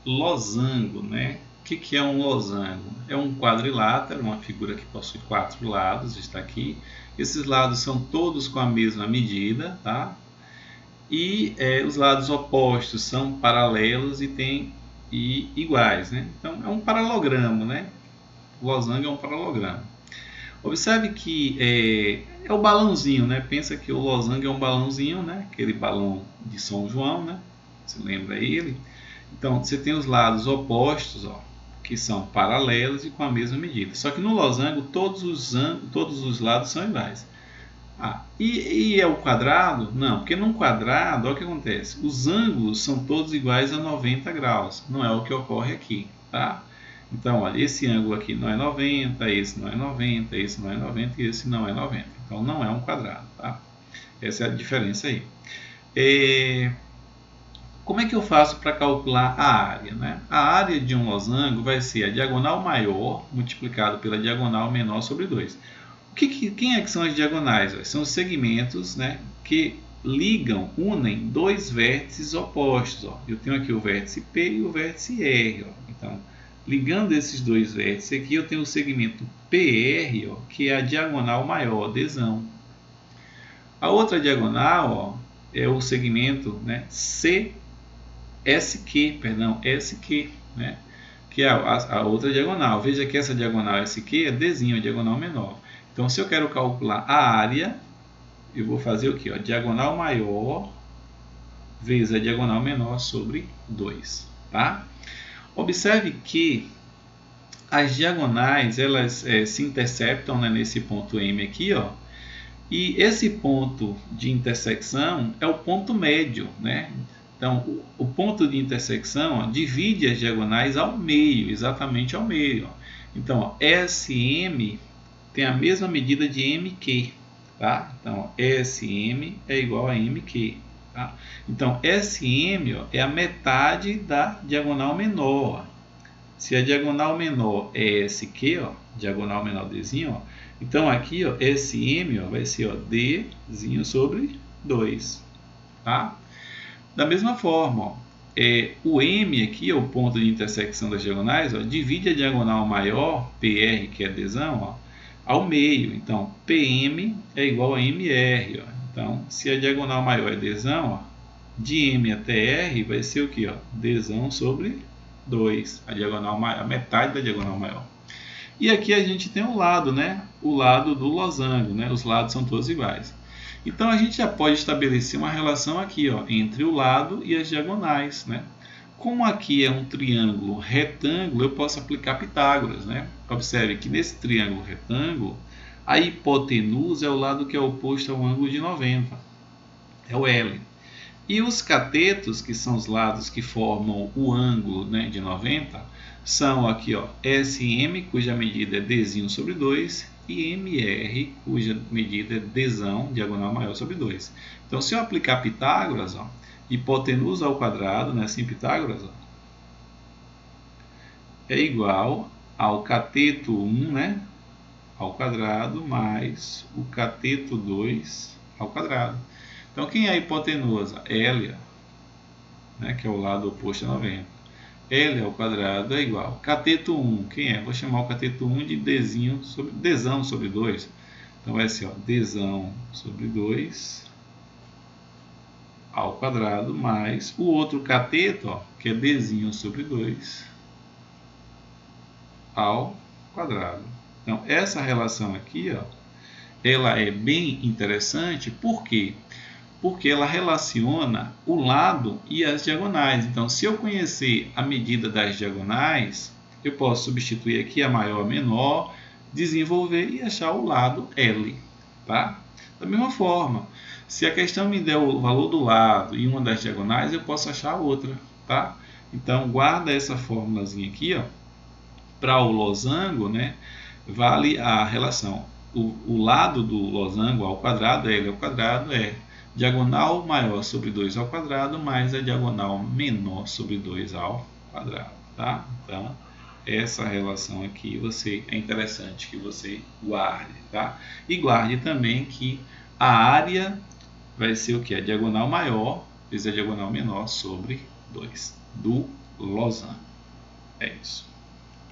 losango, né? O que é um losango? É um quadrilátero, uma figura que possui 4 lados, está aqui. Esses lados são todos com a mesma medida, tá? E os lados opostos são paralelos e iguais, né? Então é um paralogramo, né? O losango é um paralogramo. Observe que é o balãozinho, né? Pensa que o losango é um balãozinho, né? Aquele balão de São João, né? Você lembra ele? Então você tem os lados opostos, ó, que são paralelos e com a mesma medida. Só que no losango todos os lados são iguais. E é o quadrado? Não, porque num quadrado, olha o que acontece. Os ângulos são todos iguais a 90 graus. Não é o que ocorre aqui, tá? Então, olha, esse ângulo aqui não é 90, esse não é 90, esse não é 90 e esse não é 90. Então, não é um quadrado, tá? Essa é a diferença aí. Como é que eu faço para calcular a área, né? A área de um losango vai ser a diagonal maior multiplicado pela diagonal menor sobre 2. Quem é que são as diagonais? São os segmentos, né, que unem dois vértices opostos. Ó. Eu tenho aqui o vértice P e o vértice R. Ó. Então, ligando esses dois vértices aqui, eu tenho o segmento PR, ó, que é a diagonal maior, adesão. A outra diagonal, ó, é o segmento, né, SQ, né, que é a outra diagonal. Veja que essa diagonal SQ é Dzinho, a diagonal menor. Então, se eu quero calcular a área, eu vou fazer o quê? Ó? Diagonal maior vezes a diagonal menor sobre 2. Tá? Observe que as diagonais elas se interceptam, né, nesse ponto M aqui, ó, e esse ponto de intersecção é o ponto médio. Né? Então, o ponto de intersecção, ó, divide as diagonais ao meio, exatamente ao meio. Ó. Então, ó, SM tem a mesma medida de MQ, tá? Então, SM é igual a MQ, tá? Então, SM, ó, é a metade da diagonal menor. Se a diagonal menor é SQ, ó, diagonal menor Dzinho, ó, então aqui, ó, SM, ó, vai ser, ó, Dzinho sobre 2, tá? Da mesma forma, ó, o M aqui, o ponto de intersecção das diagonais, ó, divide a diagonal maior, PR, que é Dzão, ó, ao meio. Então, PM é igual a MR. Ó. Então, se a diagonal maior é Dzão, ó, de M até R vai ser o que? Dzão sobre 2, a metade da diagonal maior. E aqui a gente tem o lado, né? O lado do losango, né? Os lados são todos iguais. Então, a gente já pode estabelecer uma relação aqui, ó, entre o lado e as diagonais, né? Como aqui é um triângulo retângulo, eu posso aplicar Pitágoras, né? Observe que nesse triângulo retângulo, a hipotenusa é o lado que é oposto ao ângulo de 90, é o L. E os catetos, que são os lados que formam o ângulo, né, de 90, são aqui, ó, SM, cuja medida é Dzinho sobre 2, e MR, cuja medida é Dzão, diagonal maior sobre 2. Então, se eu aplicar Pitágoras, ó, hipotenusa ao quadrado, né, sem Pitágoras, ó, é igual ao cateto 1, né, ao quadrado, mais o cateto 2 ao quadrado. Então, quem é a hipotenusa? L, né, que é o lado oposto a 90. L ao quadrado é igual. Cateto 1, quem é? Vou chamar o cateto 1 de Dzão sobre 2. Então, vai ser, ó, Dzão sobre 2 ao quadrado, mais o outro cateto, ó, que é Dzinho sobre 2 ao quadrado. Então, essa relação aqui, ó, ela é bem interessante, por quê? Porque ela relaciona o lado e as diagonais. Então, se eu conhecer a medida das diagonais, eu posso substituir aqui a maior a menor, desenvolver e achar o lado L. Tá? Da mesma forma, se a questão me der o valor do lado e uma das diagonais, eu posso achar a outra. Tá? Então, guarda essa fórmulazinha aqui, para o losango, né, vale a relação. O lado do losango ao quadrado, L ao quadrado, é diagonal maior sobre 2 ao quadrado mais a diagonal menor sobre 2 ao quadrado. Tá? Então, essa relação aqui é interessante que você guarde. Tá? E guarde também que a área vai ser o que? A diagonal maior vezes a diagonal menor sobre 2 do lousa. É isso.